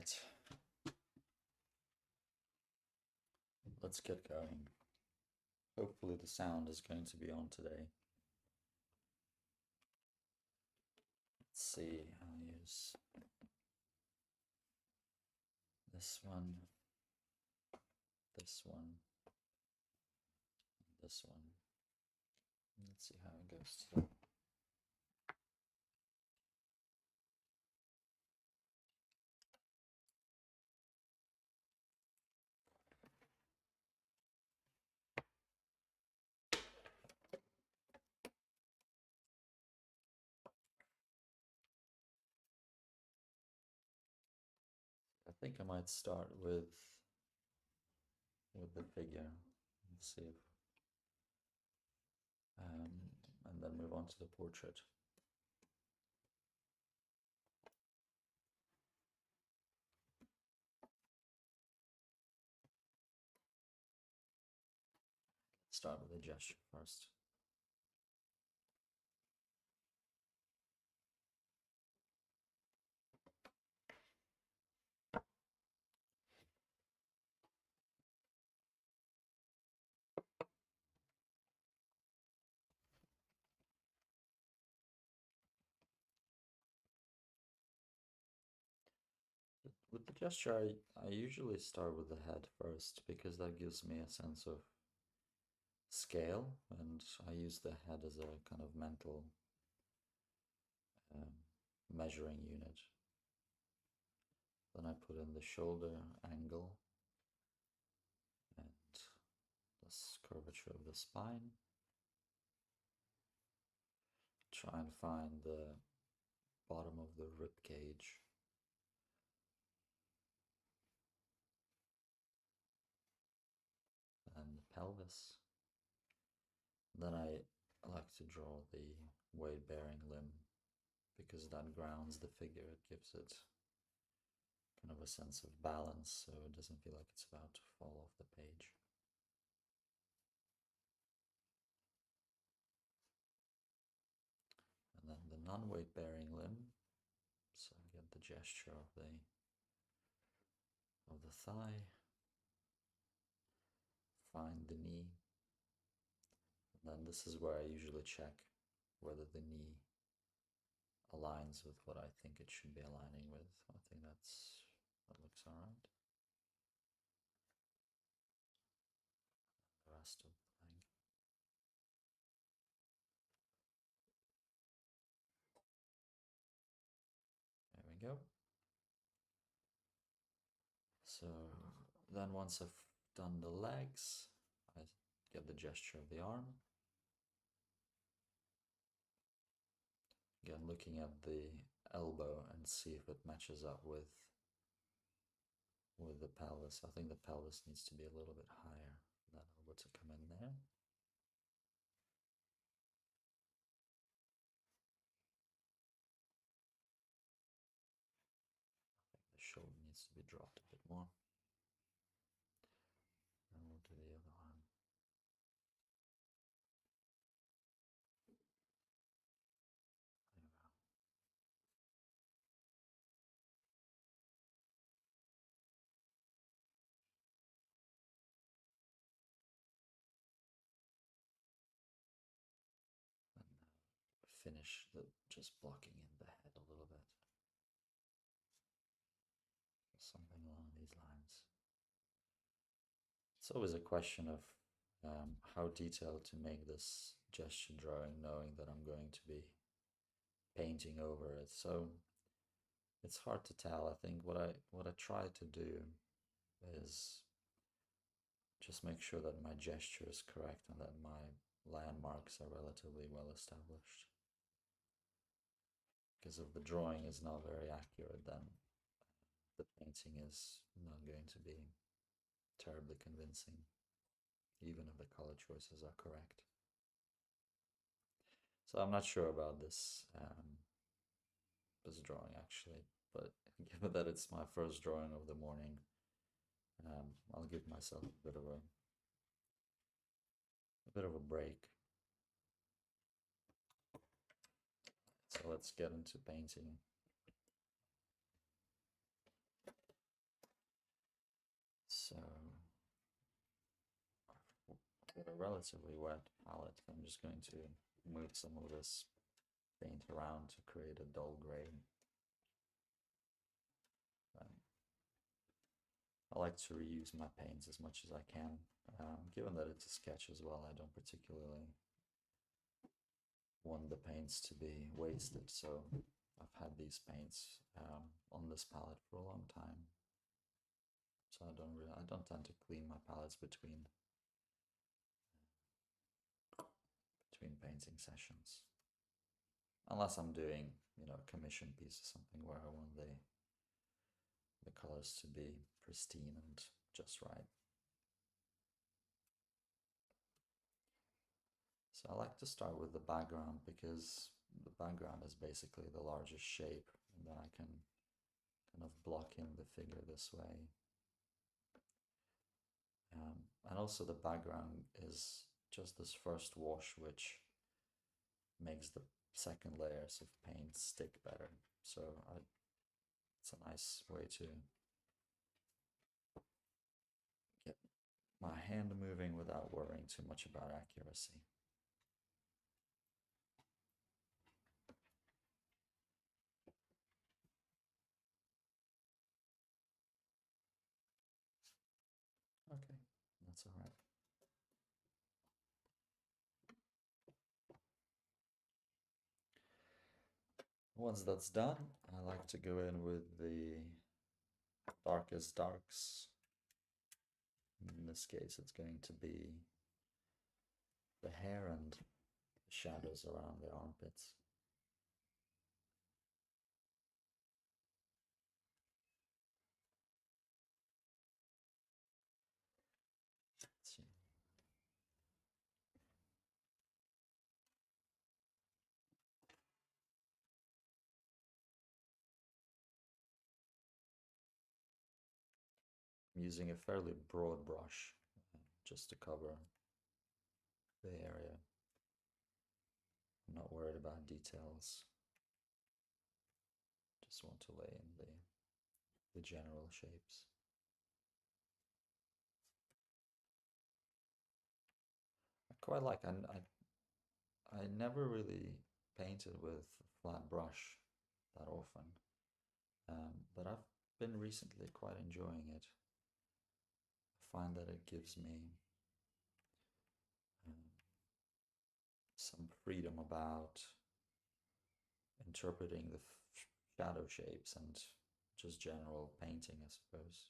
Right. Let's get going. Hopefully the sound is going to be on today. Let's see, I'll use this one, this one, this one. Let's see how it goes today. I think I might start with the figure. Let's see if, and then move on to the portrait. Start with the gesture first. With the gesture, I usually start with the head first because that gives me a sense of scale, and I use the head as a kind of mental measuring unit. Then I put in the shoulder angle and this curvature of the spine. Try and find the bottom of the rib cage. And the pelvis. Then I like to draw the weight-bearing limb because that grounds the figure. It gives it kind of a sense of balance so it doesn't feel like it's about to fall off the page. And then the non-weight-bearing limb. So I get the gesture of the thigh. Find the knee. And then this is where I usually check whether the knee aligns with what I think it should be aligning with. I think that looks all right. The rest of the leg. There we go. So then once I've done the legs, I get the gesture of the arm. Again, looking at the elbow and see if it matches up with the pelvis. I think the pelvis needs to be a little bit higher for that elbow to come in there. The shoulder needs to be dropped a bit more. And we'll do the other arm. There we go. And now finish just blocking in the head a little bit. Something along these lines. It's always a question of how detailed to make this gesture drawing, knowing that I'm going to be painting over it. So it's hard to tell. I think what I try to do is just make sure that my gesture is correct and that my landmarks are relatively well established. Because if the drawing is not very accurate, then the painting is not going to be terribly convincing, even if the color choices are correct. So I'm not sure about this drawing actually, but given that it's my first drawing of the morning, I'll give myself a bit of a break. So let's get into painting. with a relatively wet palette, I'm just going to move some of this paint around to create a dull gray. I like to reuse my paints as much as I can. Given that it's a sketch as well, I don't particularly want the paints to be wasted, so I've had these paints on this palette for a long time. So I don't tend to clean my palettes between painting sessions. Unless I'm doing, you know, a commission piece or something where I want the colors to be pristine and just right. So I like to start with the background because the background is basically the largest shape, and then I can kind of block in the figure this way. And also the background is just this first wash, which makes the second layers of paint stick better. So it's a nice way to get my hand moving without worrying too much about accuracy. Okay, that's all right. Once that's done, I like to go in with the darkest darks. In this case, it's going to be the hair and the shadows around the armpits. Let's see. I'm using a fairly broad brush just to cover the area. I'm not worried about details. Just want to lay in the general shapes. I quite like, I never really painted with a flat brush that often, but I've been recently quite enjoying it. I find that it gives me some freedom about interpreting the shadow shapes and just general painting, I suppose.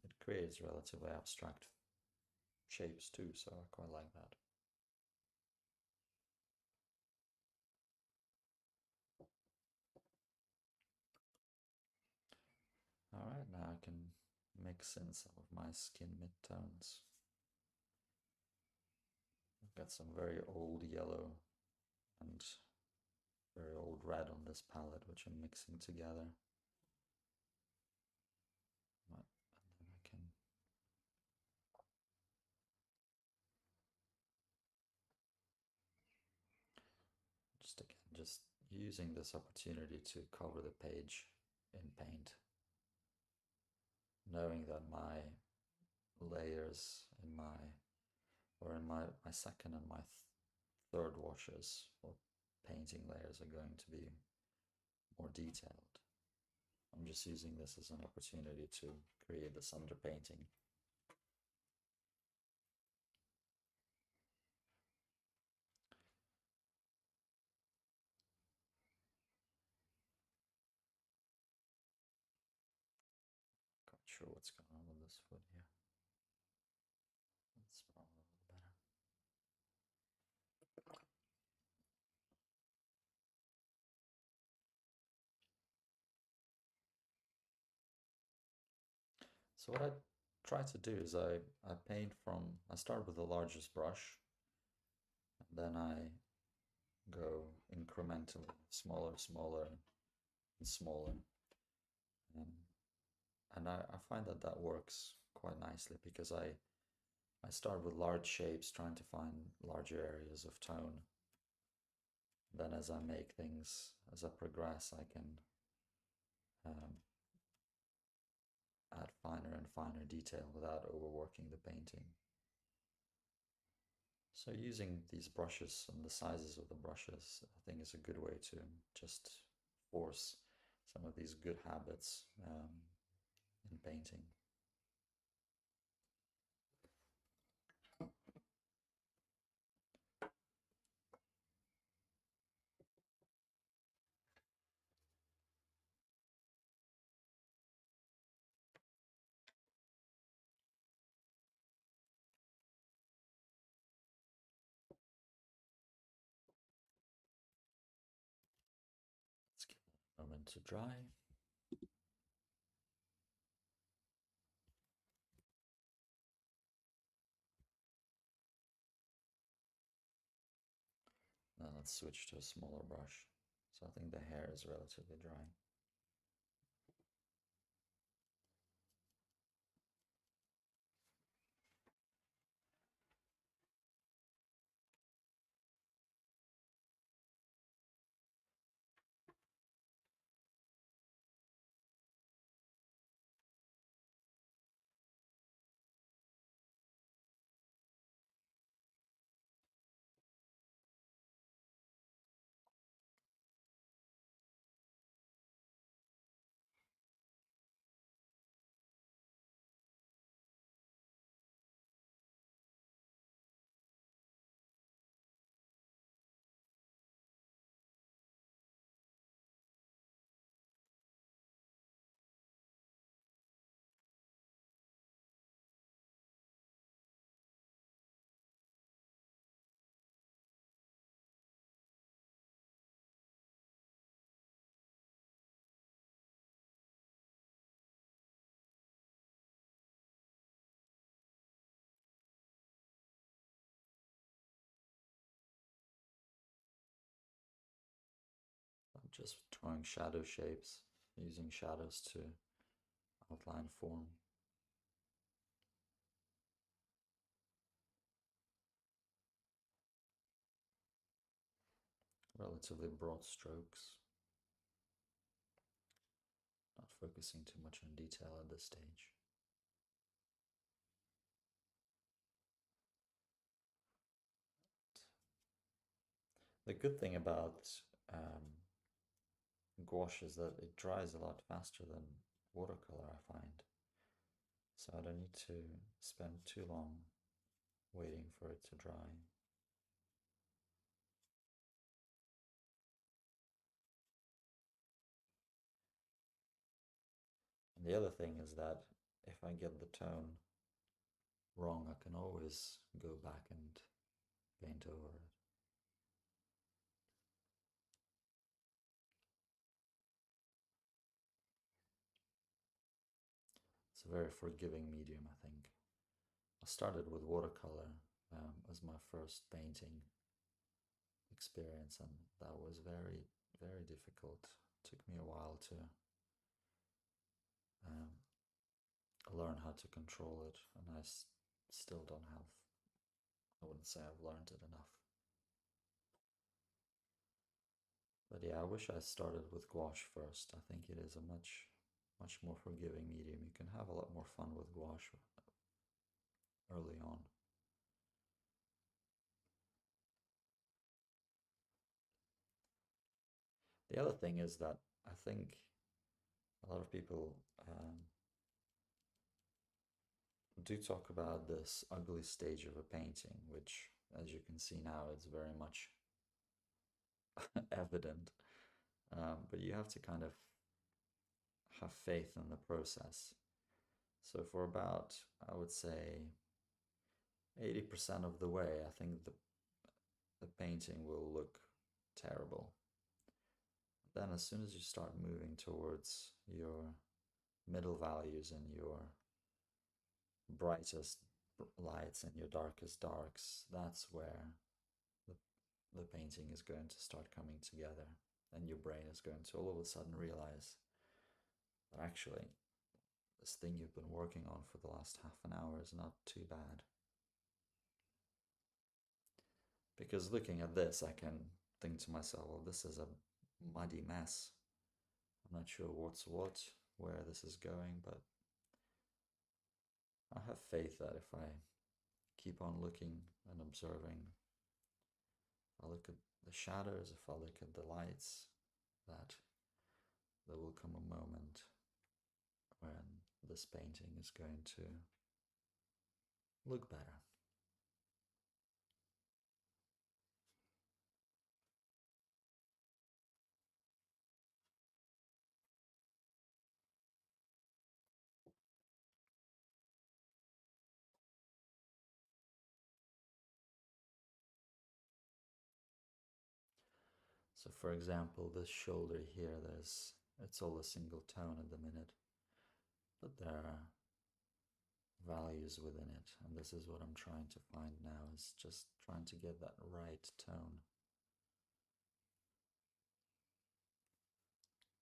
It creates relatively abstract shapes too, so I quite like that. Alright, now I can mix in some of my skin midtones. I've got some very old yellow and very old red on this palette, which I'm mixing together. And then I can just using this opportunity to cover the page in paint, knowing that my layers in my second and my third washes or painting layers are going to be more detailed. I'm just using this as an opportunity to create this underpainting. Not sure what's going on with this foot here. That's probably a little better. So what I try to do is I start with the largest brush, and then I go incrementally smaller, smaller, and smaller. And I find that that works quite nicely because I start with large shapes, trying to find larger areas of tone. Then as I make things, as I progress, I can add finer and finer detail without overworking the painting. So using these brushes and the sizes of the brushes, I think is a good way to just force some of these good habits in painting. Let's give it a moment to dry. Now let's switch to a smaller brush. So I think the hair is relatively dry. I'm just drawing shadow shapes, using shadows to outline form. Relatively broad strokes. Not focusing too much on detail at this stage. The good thing about gouache is that it dries a lot faster than watercolor, I find. So I don't need to spend too long waiting for it to dry. And the other thing is that if I get the tone wrong, I can always go back and paint over it. It's a very forgiving medium, I think. I started with watercolor as my first painting experience, and that was very, very difficult. It took me a while to learn how to control it, and I still don't have, I wouldn't say I've learned it enough. But yeah, I wish I started with gouache first. I think it is a much more forgiving medium. You can have a lot more fun with gouache early on. The other thing is that I think a lot of people do talk about this ugly stage of a painting, which, as you can see now, it's very much evident. But you have to kind of have faith in the process. So for about, I would say, 80% of the way, I think the painting will look terrible. Then as soon as you start moving towards your middle values and your brightest lights and your darkest darks, that's where the, the painting is going to start coming together, and your brain is going to all of a sudden realize that actually this thing you've been working on for the last half an hour is not too bad. Because looking at this, I can think to myself, well, this is a muddy mess. I'm not sure what's what, where this is going, but I have faith that if I keep on looking and observing. If I look at the shadows, if I look at the lights, that there will come a moment when this painting is going to look better. So for example, this shoulder here, it's all a single tone at the minute, but there are values within it, and this is what I'm trying to find now, is just trying to get that right tone.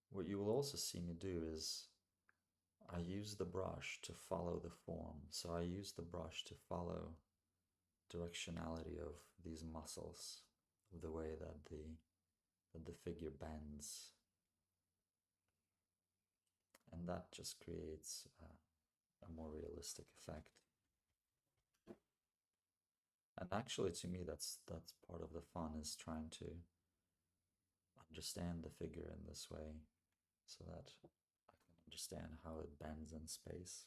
What you will also see me do is I use the brush to follow the form. So I use the brush to follow directionality of these muscles, the way that the figure bends, and that just creates a more realistic effect. And actually, to me, that's part of the fun, is trying to understand the figure in this way, so that I can understand how it bends in space.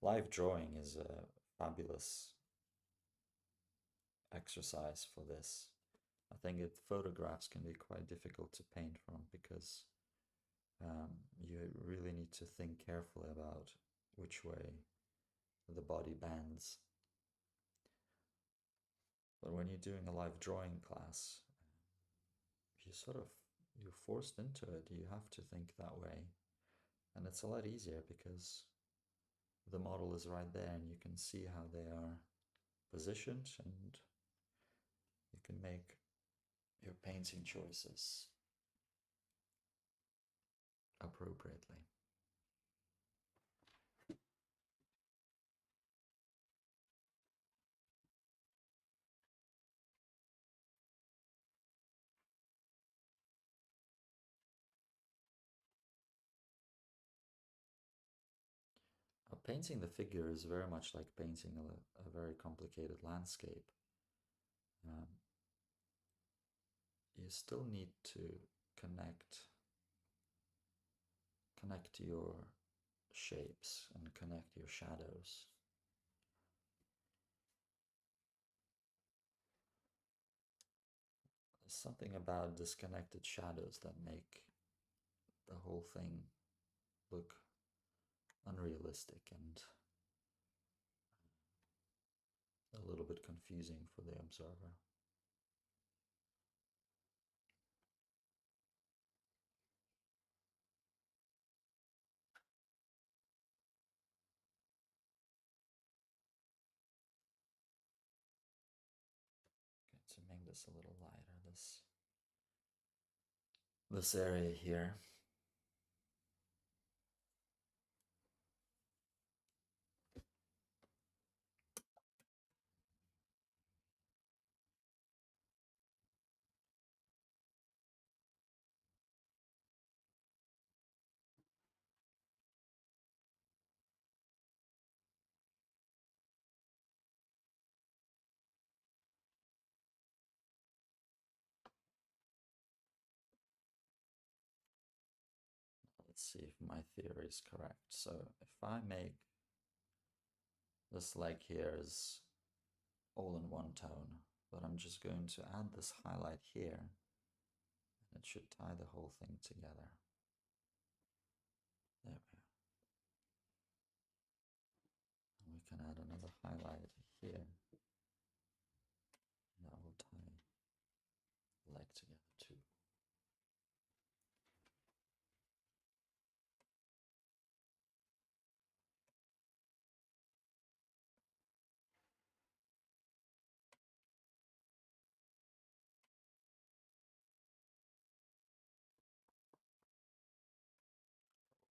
Live drawing is a fabulous exercise for this. I think photographs can be quite difficult to paint from, because you really need to think carefully about which way the body bends. But when you're doing a live drawing class, you're forced into it. You have to think that way. And it's a lot easier because the model is right there and you can see how they are positioned, and you can make your painting choices appropriately. Painting the figure is very much like painting a very complicated landscape. Um, you still need to connect your shapes and connect your shadows. There's something about disconnected shadows that make the whole thing look unrealistic and a little bit confusing for the observer. Okay, to make this a little lighter, this area here. Let's see if my theory is correct. So if I make this leg here is all in one tone, but I'm just going to add this highlight here, and it should tie the whole thing together. There we go. And we can add another highlight here. That will tie the leg together too.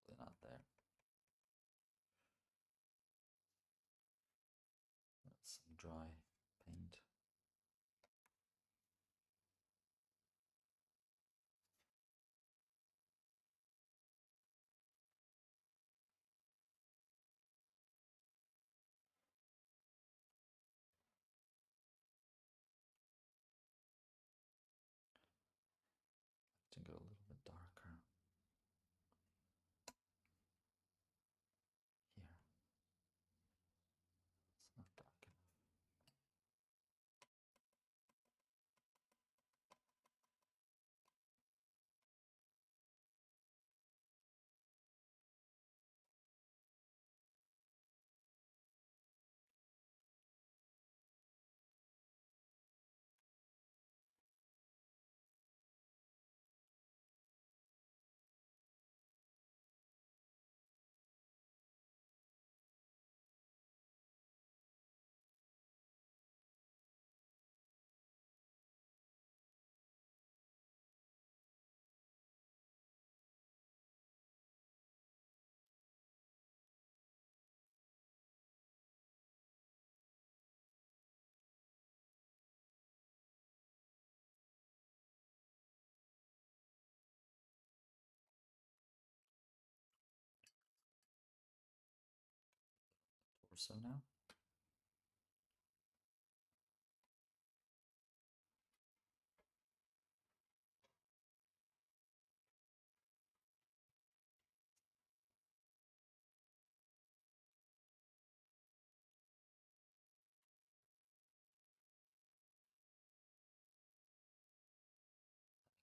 Probably not there. That's some dry paint. or so now.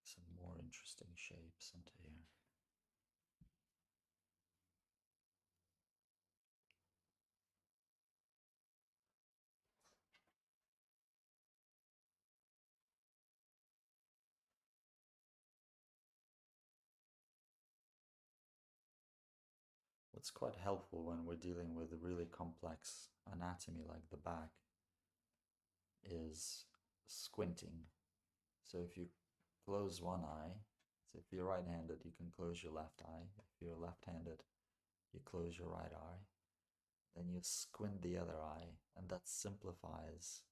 Some more interesting shapes into here. What's quite helpful when we're dealing with a really complex anatomy like the back is squinting. So if you close one eye, so if you're right-handed, you can close your left eye. If you're left-handed, you close your right eye. Then you squint the other eye, and that simplifies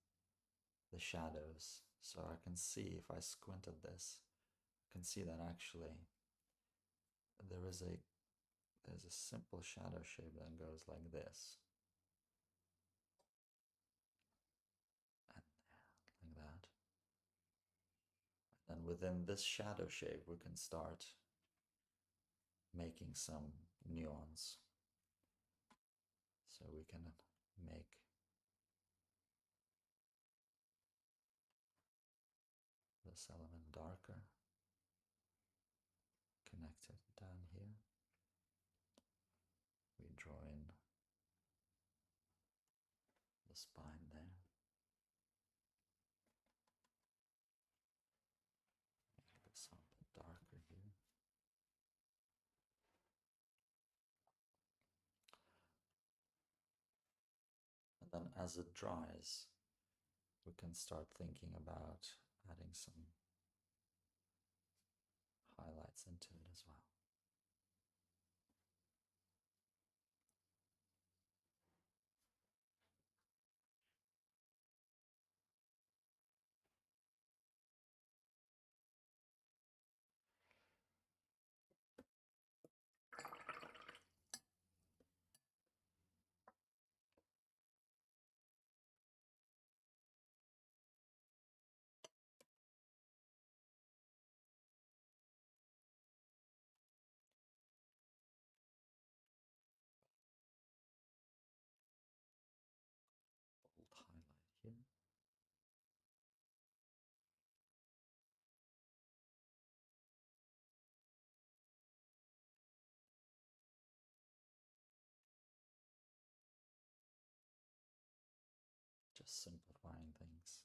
the shadows. So I can see, if I squint at this, I can see that actually there's a simple shadow shape that goes like this. And like that. And within this shadow shape, we can start making some nuance. So we can make this element darker, connect it down here. We draw in the spine there. Make this a bit darker here. And then as it dries, we can start thinking about adding some highlights into it as well. Bold highlight here. Just simplifying things.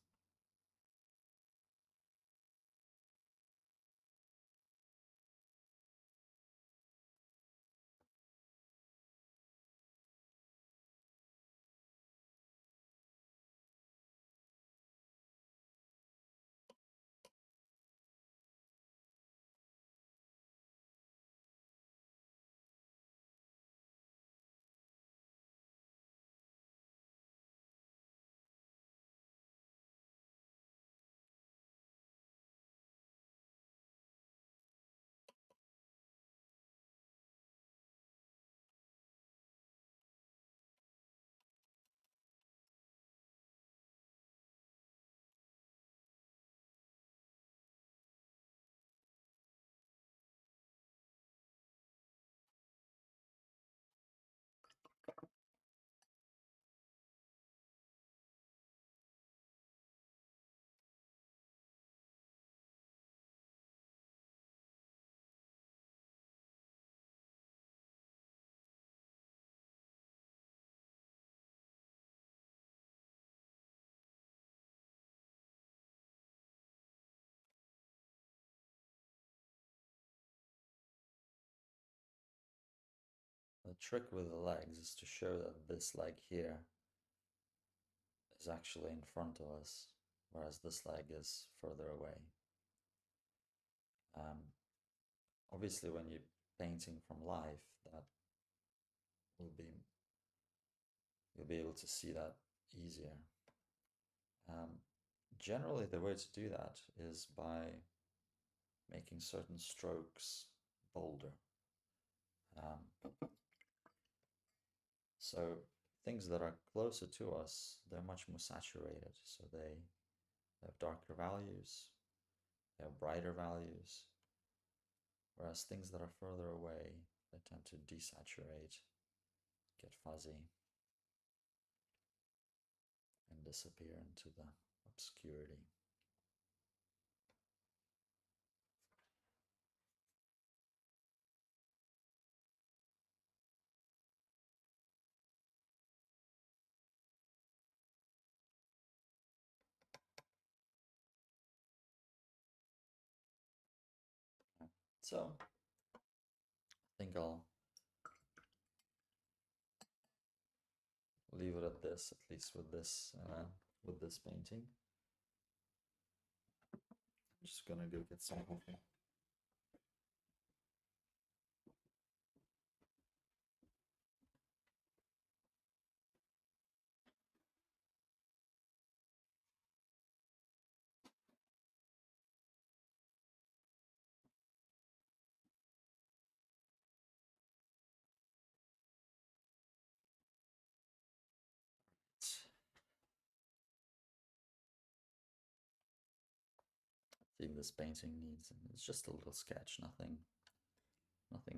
The trick with the legs is to show that this leg here is actually in front of us, whereas this leg is further away. Obviously, when you're painting from life, that will be, you'll be able to see that easier. Generally, the way to do that is by making certain strokes bolder. So things that are closer to us, they're much more saturated. So they have darker values, they have brighter values, whereas things that are further away, they tend to desaturate, get fuzzy, and disappear into the obscurity. So I think I'll leave it at this, at least with this painting. I'm just gonna go get some coffee. I think this painting needs, it's just a little sketch, nothing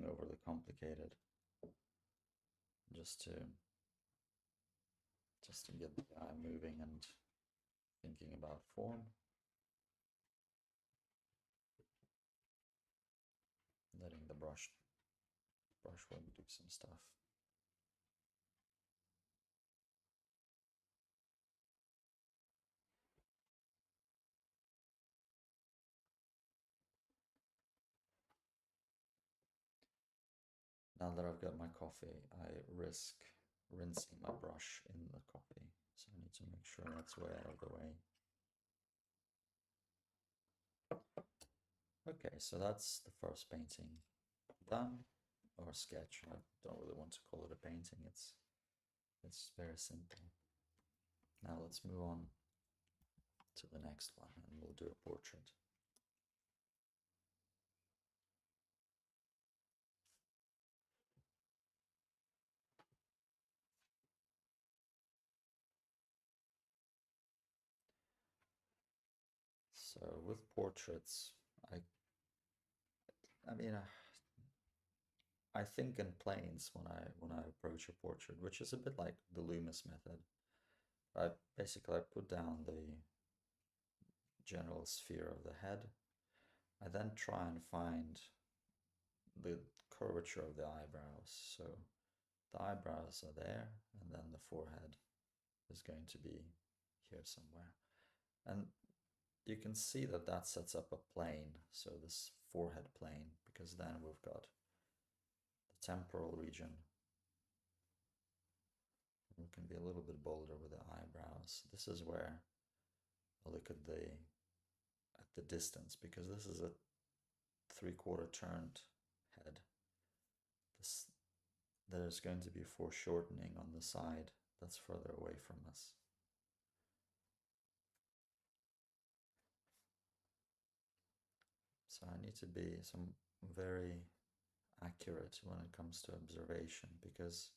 overly complicated. Just to get the eye moving and thinking about form. Letting the brushwork do some stuff. Now that I've got my coffee, I risk rinsing my brush in the coffee. So I need to make sure that's way out of the way. Okay, so that's the first painting done, or sketch. I don't really want to call it a painting. It's very simple. Now let's move on to the next one, and we'll do a portrait. So with portraits, I mean, I think in planes when I approach a portrait, which is a bit like the Loomis method. I put down the general sphere of the head. I then try and find the curvature of the eyebrows. So the eyebrows are there, and then the forehead is going to be here somewhere. And you can see that that sets up a plane, so this forehead plane, because then we've got the temporal region. We can be a little bit bolder with the eyebrows. This is where I look at the distance, because this is a 3/4 turned head. There's going to be foreshortening on the side that's further away from us. So I need to be very accurate when it comes to observation, because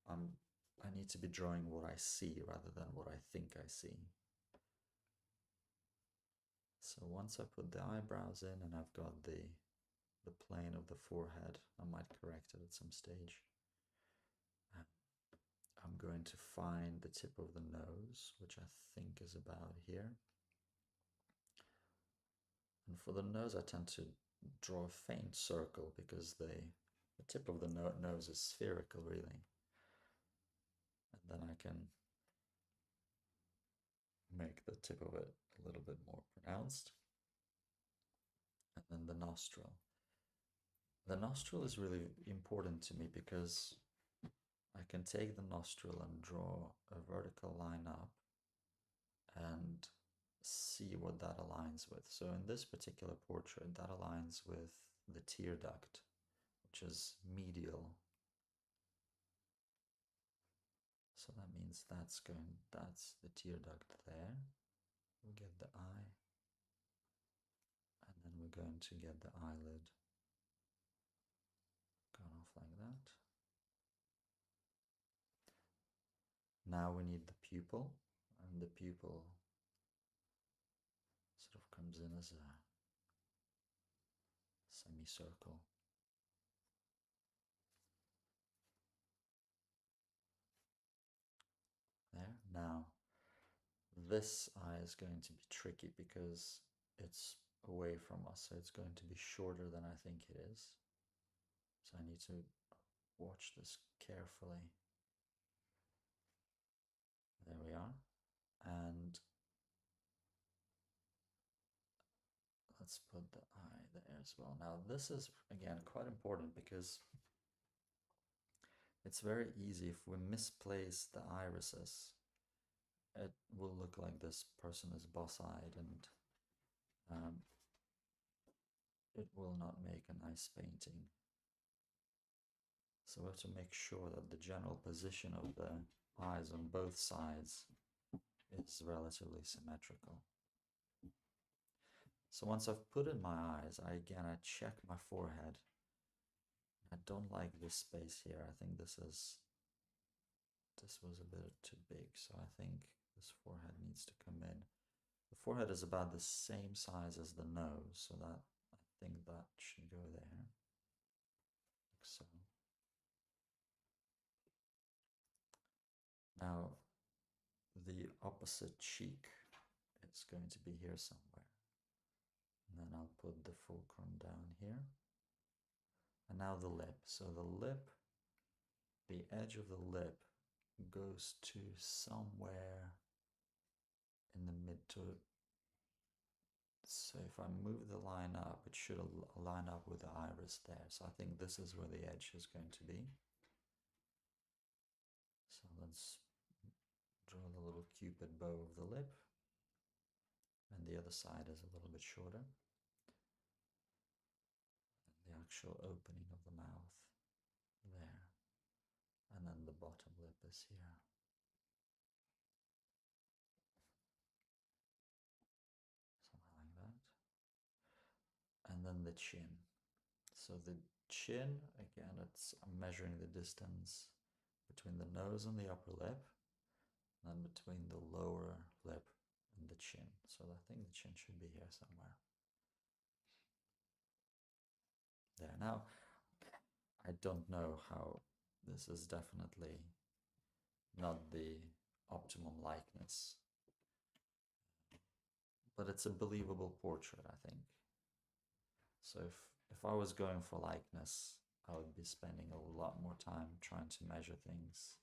I need to be drawing what I see rather than what I think I see. So once I put the eyebrows in and I've got the plane of the forehead, I might correct it at some stage. I'm going to find the tip of the nose, which I think is about here. And for the nose, I tend to draw a faint circle, because the tip of the nose is spherical, really. And then I can make the tip of it a little bit more pronounced. And then the nostril. The nostril is really important to me, because I can take the nostril and draw a vertical line up and see what that aligns with. So in this particular portrait, that aligns with the tear duct, which is medial. So that means that's the tear duct there. We'll get the eye, and then we're going to get the eyelid gone off like that. now we need the pupil, and the pupil sort of comes in as a semicircle. There. Now, this eye is going to be tricky because it's away from us, so it's going to be shorter than I think it is. So I need to watch this carefully. There we are. And let's put the eye there as well. Now this is, again, quite important because it's very easy if we misplace the irises. It will look like this person is boss-eyed, and it will not make a nice painting. So we have to make sure that the general position of the eyes on both sides is relatively symmetrical. So once I've put in my eyes, I check my forehead. I don't like this space here. I think this was a bit too big, so I think this forehead needs to come in. The forehead is about the same size as the nose, so that I think that should go there, like so. Now, the opposite cheek is going to be here somewhere. And then I'll put the fulcrum down here. And now the lip. So the lip, the edge of the lip goes to somewhere in the mid to, so if I move the line up, it should line up with the iris there. So I think this is where the edge is going to be. So let's draw the little cupid bow of the lip. And the other side is a little bit shorter. And the actual opening of the mouth there. And then the bottom lip is here. Something like that. And then the chin. So the chin, again, I'm measuring the distance between the nose and the upper lip, and then between the lower lip and the chin. So I think the chin should be here somewhere. There. Now, I don't know how, this is definitely not the optimum likeness, but it's a believable portrait, I think. So if I was going for likeness, I would be spending a lot more time trying to measure things.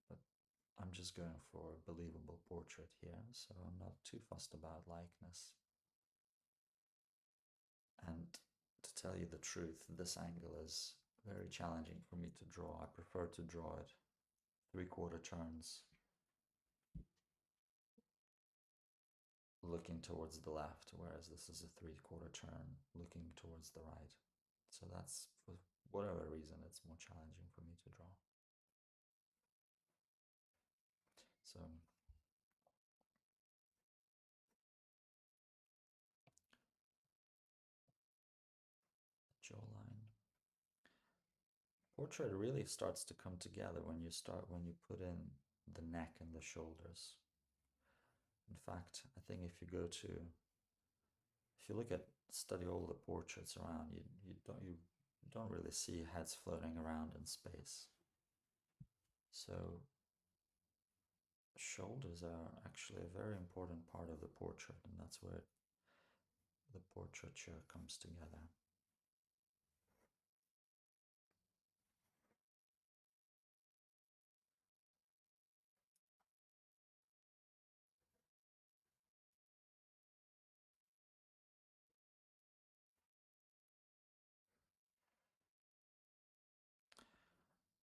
But I'm just going for a believable portrait here, so I'm not too fussed about likeness. And to tell you the truth, this angle is very challenging for me to draw. I prefer to draw it 3/4 turns, looking towards the left, whereas this is a 3/4 turn looking towards the right. So that's, for whatever reason, it's more challenging for me to draw. So jawline. Portrait really starts to come together when you put in the neck and the shoulders. In fact, I think if you look at, study all the portraits around, you don't really see heads floating around in space. So shoulders are actually a very important part of the portrait, and that's where the portraiture comes together.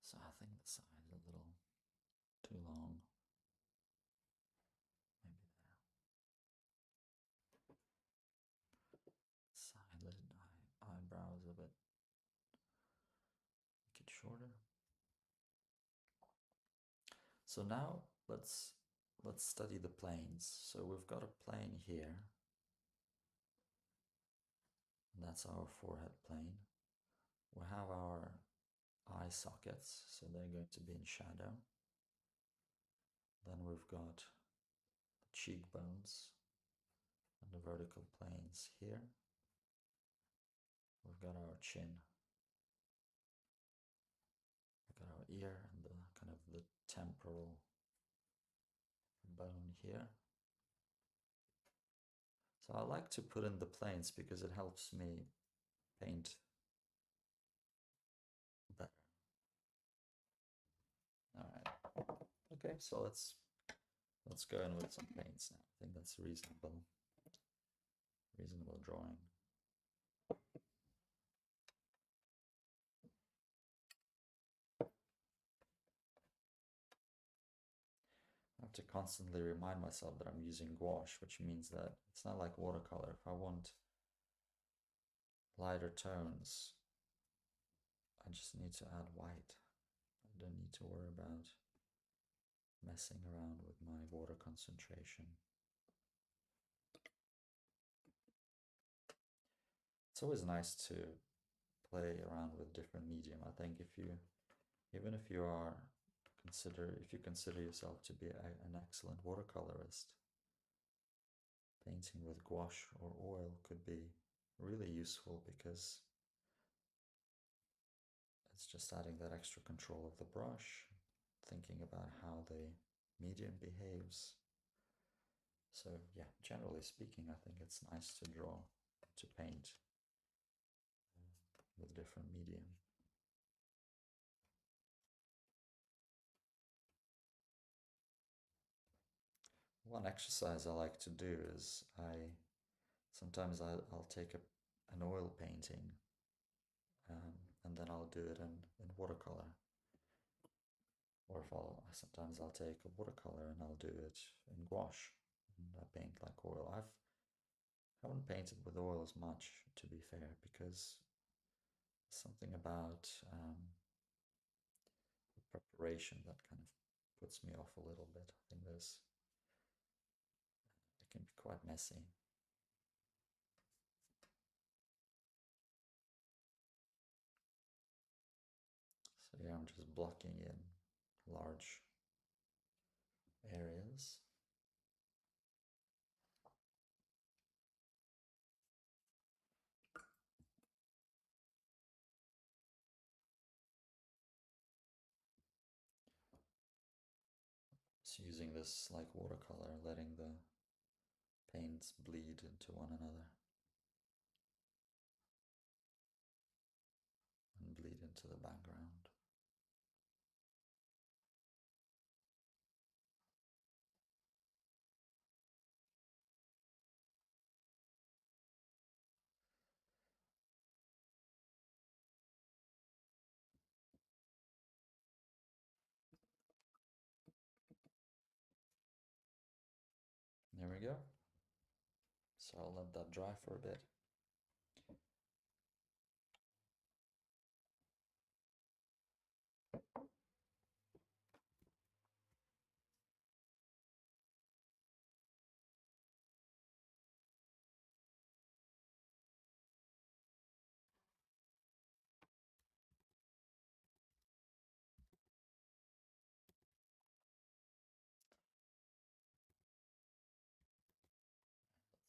So I think the side is a little too long. Maybe there. Side lid, eyebrows a bit. Make it shorter. So now let's study the planes. So we've got a plane here. And that's our forehead plane. We have our eye sockets, so they're going to be in shadow. Then we've got the cheekbones and the vertical planes here. We've got our chin. We've got our ear and the kind of the temporal bone here. So I like to put in the planes because it helps me paint better. All right. Okay, so let's go in with some paints now. I think that's reasonable drawing. I have to constantly remind myself that I'm using gouache, which means that it's not like watercolor. If I want lighter tones, I just need to add white. I don't need to worry about messing around with my water concentration. It's always nice to play around with different medium. I think even if you consider yourself to be an excellent watercolorist, painting with gouache or oil could be really useful because it's just adding that extra control of the brush, thinking about how the medium behaves. So yeah, generally speaking, I think it's nice to draw, to paint with different medium. One exercise I like to do is sometimes I'll take an oil painting and then I'll do it in watercolor. Or sometimes I'll take a watercolor and I'll do it in gouache and I paint like oil. I haven't painted with oil as much, to be fair, because something about the preparation that kind of puts me off a little bit. I think it can be quite messy. So yeah, I'm just blocking in large areas. Just using this like watercolor, letting the paints bleed into one another and bleed into the background. There we go. So I'll let that dry for a bit.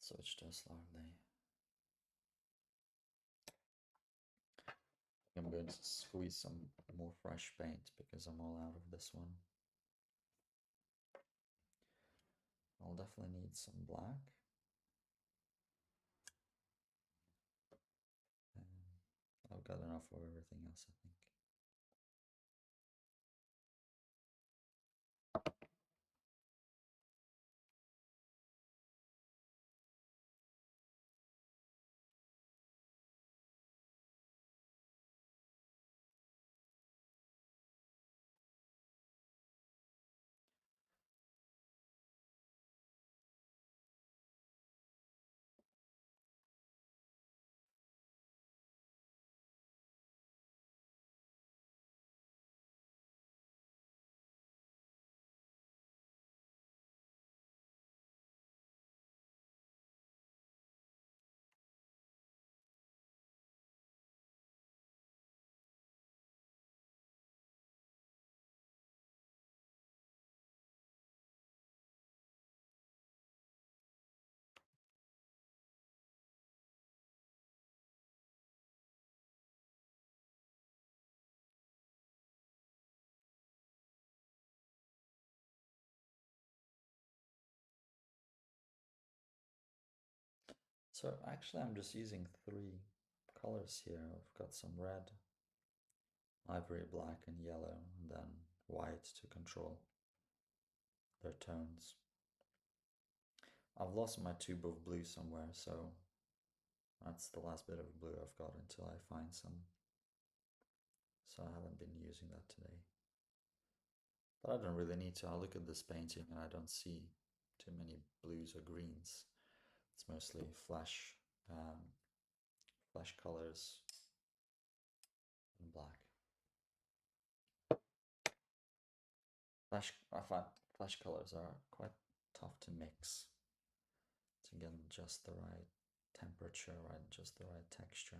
Switch to slightly. I'm going to squeeze some more fresh paint because I'm all out of this one. I'll definitely need some black. And I've got enough of everything else, I think. So actually I'm just using 3 colors here. I've got some red, ivory, black, and yellow, and then white to control their tones. I've lost my tube of blue somewhere, so that's the last bit of blue I've got until I find some. So I haven't been using that today. But I don't really need to. I look at this painting and I don't see too many blues or greens. It's mostly flash colors and black. I find flash colors are quite tough to mix to get just the right temperature, right, just the right texture.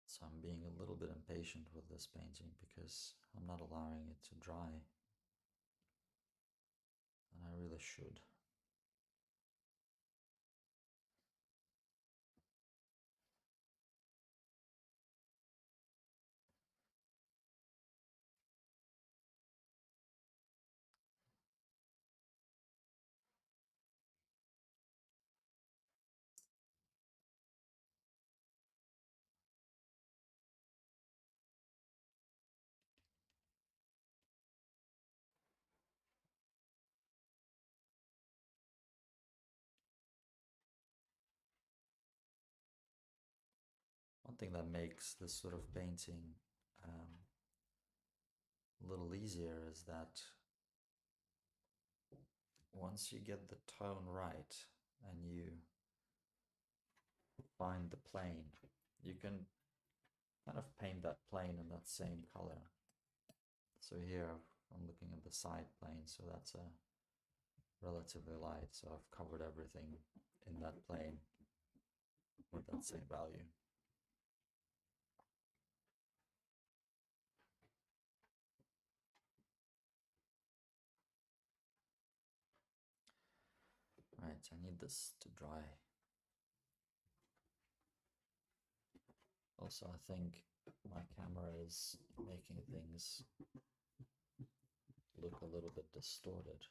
So I'm being a little bit impatient with this painting because I'm not allowing it to dry, and I really should. One thing that makes this sort of painting a little easier is that once you get the tone right and you find the plane, you can kind of paint that plane in that same color. So here I'm looking at the side plane, so that's a relatively light, so I've covered everything in that plane with that same value. Right, I need this to dry. Also, I think my camera is making things look a little bit distorted.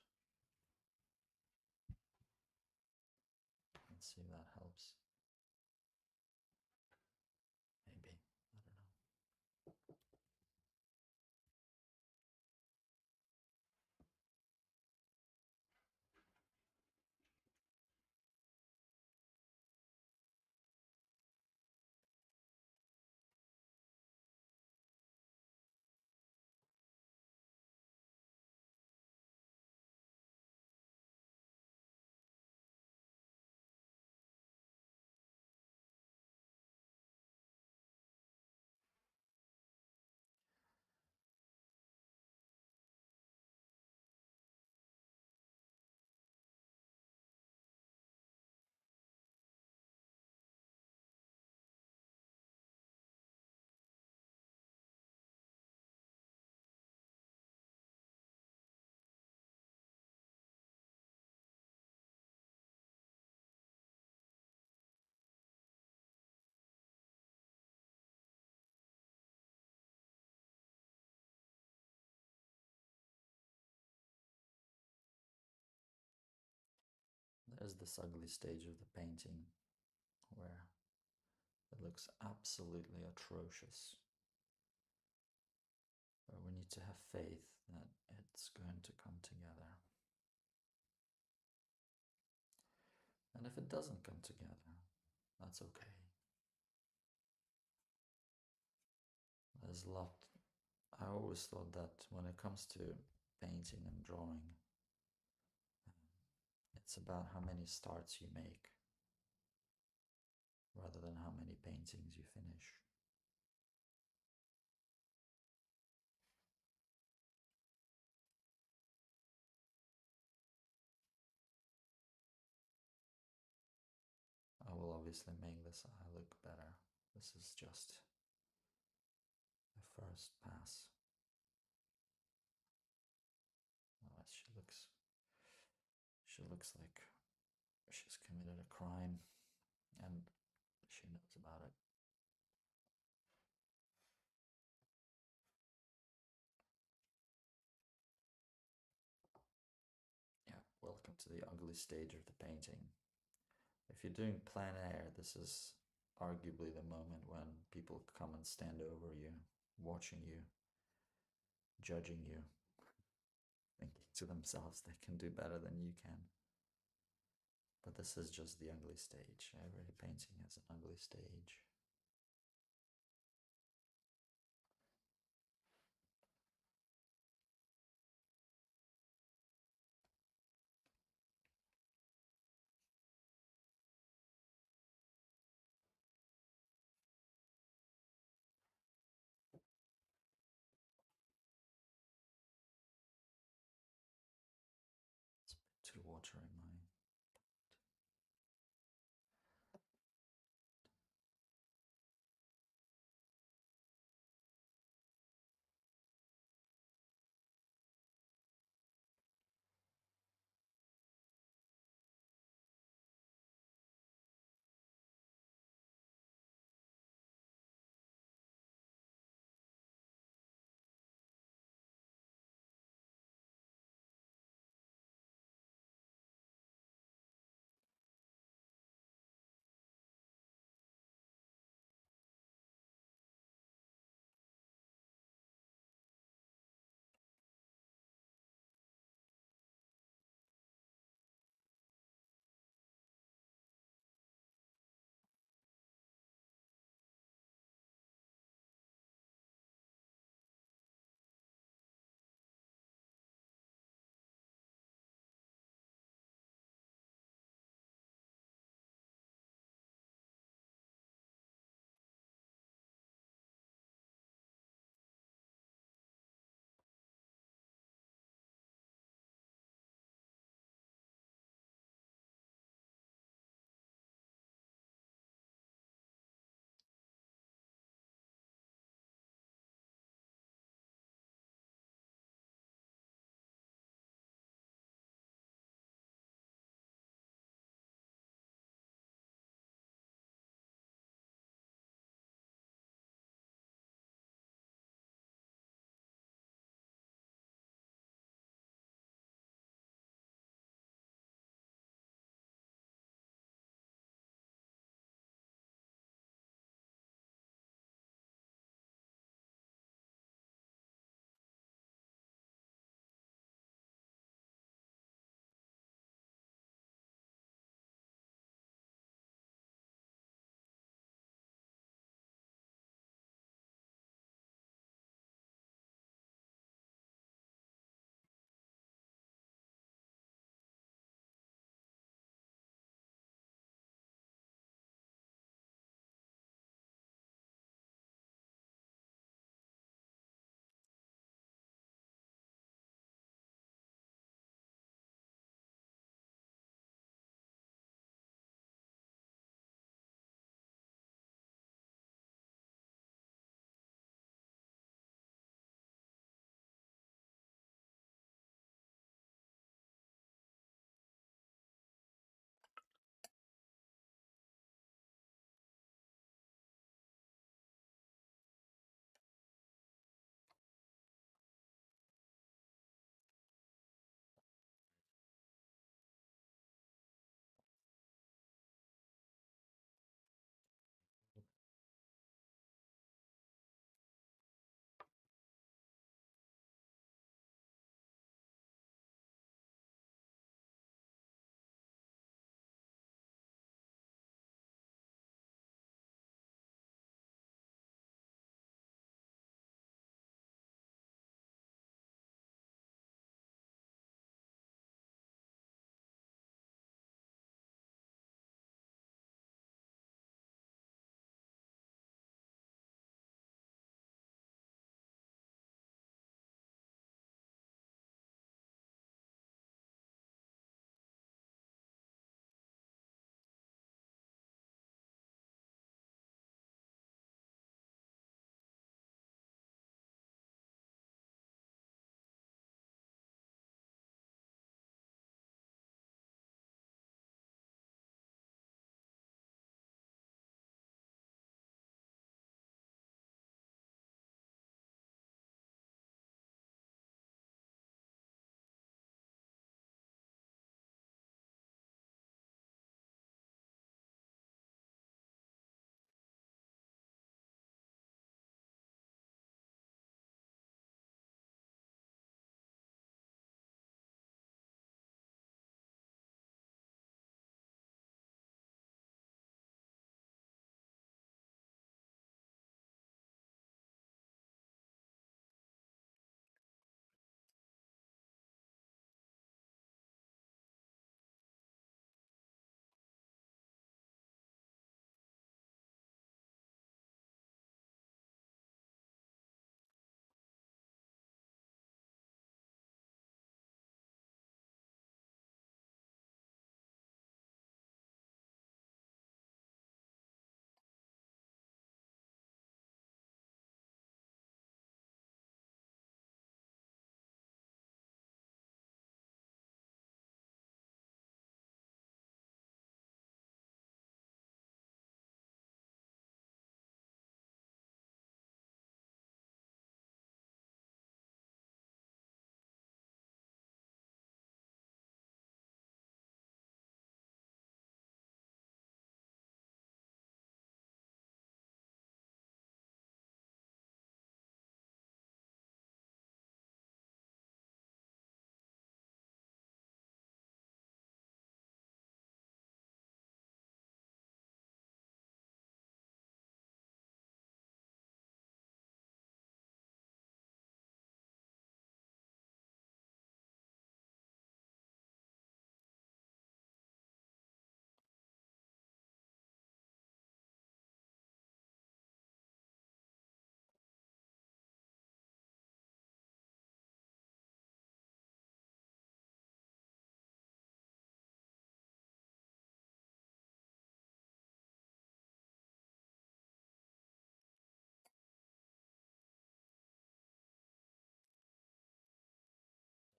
Let's see if that helps. Maybe, I don't know. There's this ugly stage of the painting where it looks absolutely atrocious. But we need to have faith that it's going to come together. And if it doesn't come together, that's okay. There's a lot. I always thought that when it comes to painting and drawing, it's about how many starts you make rather than how many paintings you finish. I will obviously make this eye look better. This is just the first pass. Otherwise she looks like she's committed a crime and she knows about it. to the ugly stage of the painting. If you're doing plein air, this is arguably the moment when people come and stand over you, watching you, judging you, thinking to themselves they can do better than you can. But this is just the ugly stage. Every painting has an ugly stage. It's a bit too watery, my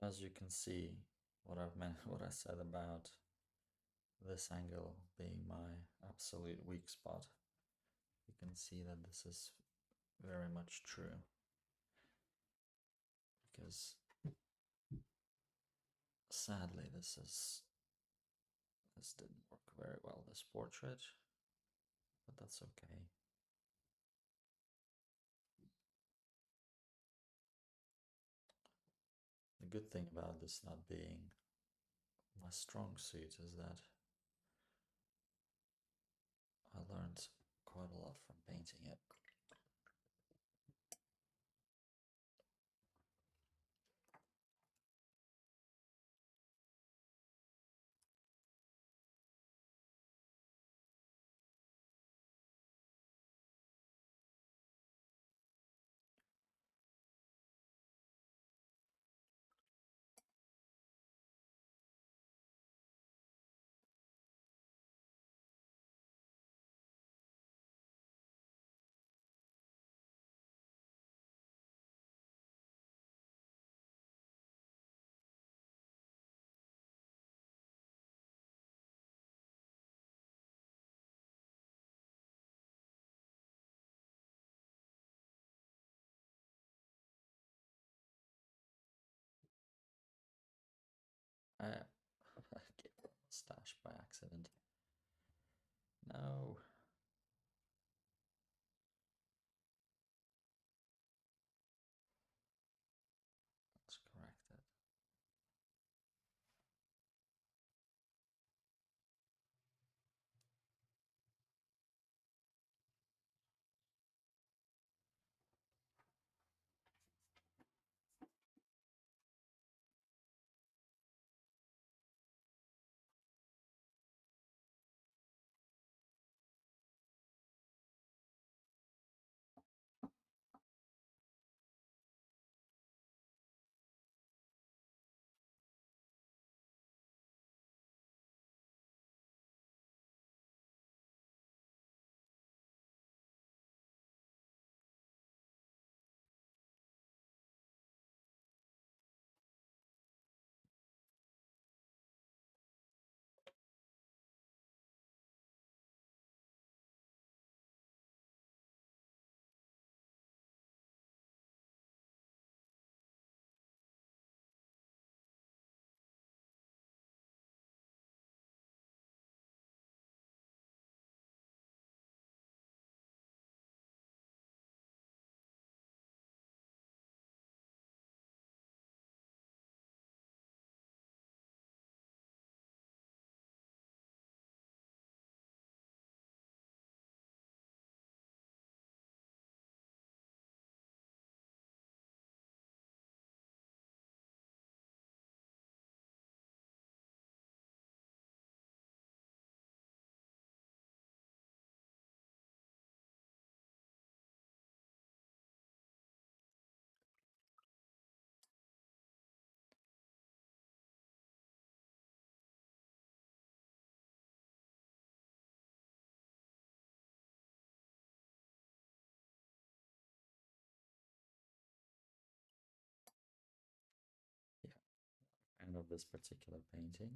As you can see, what I've meant, what I said about this angle being my absolute weak spot, you can see that this is very much true, because sadly this didn't work very well, this portrait, but that's okay. The good thing about this not being my strong suit is that I learned quite a lot from painting it. I gave her a mustache by accident. No. Let's correct it. Yeah, fan of this particular painting,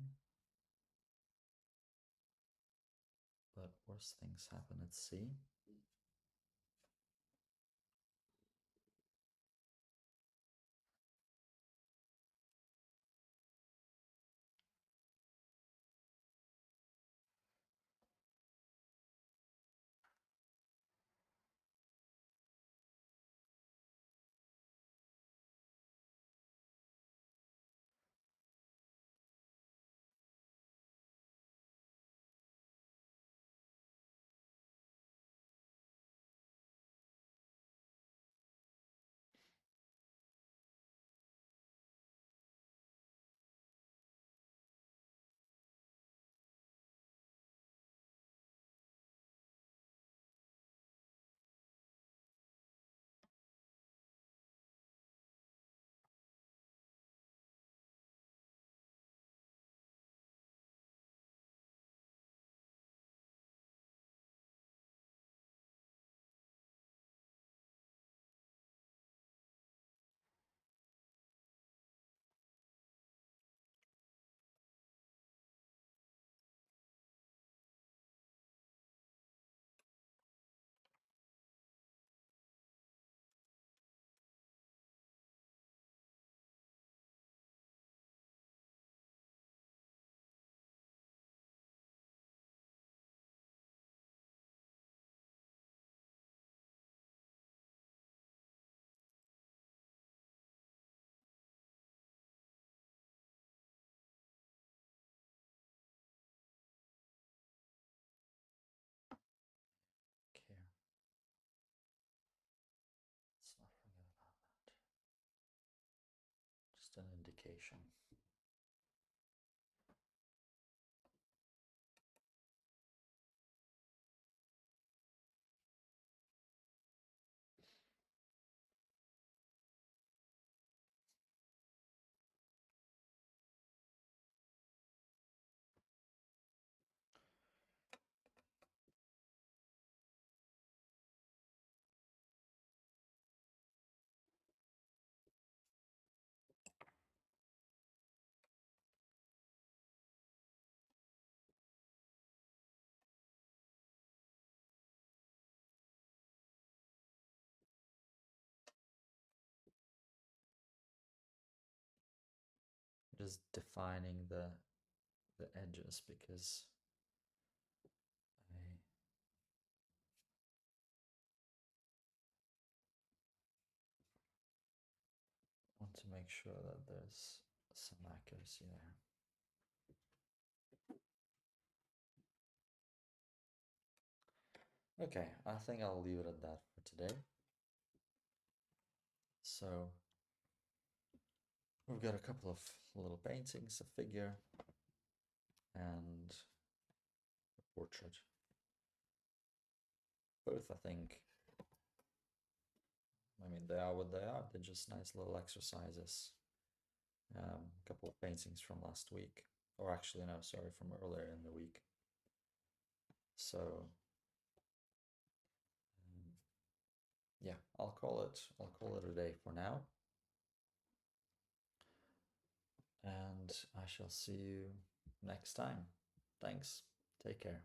but worse things happen at sea. Just an indication. Just defining the edges because I want to make sure that there's some accuracy there. Okay, I think I'll leave it at that for today. So we've got a couple of little paintings, a figure and a portrait. Both, I think, I mean, they are what they are. They're just nice little exercises. A couple of paintings from last week, or actually, no, sorry, from earlier in the week. So, yeah, I'll call it a day for now. And I shall see you next time. Thanks. Take care.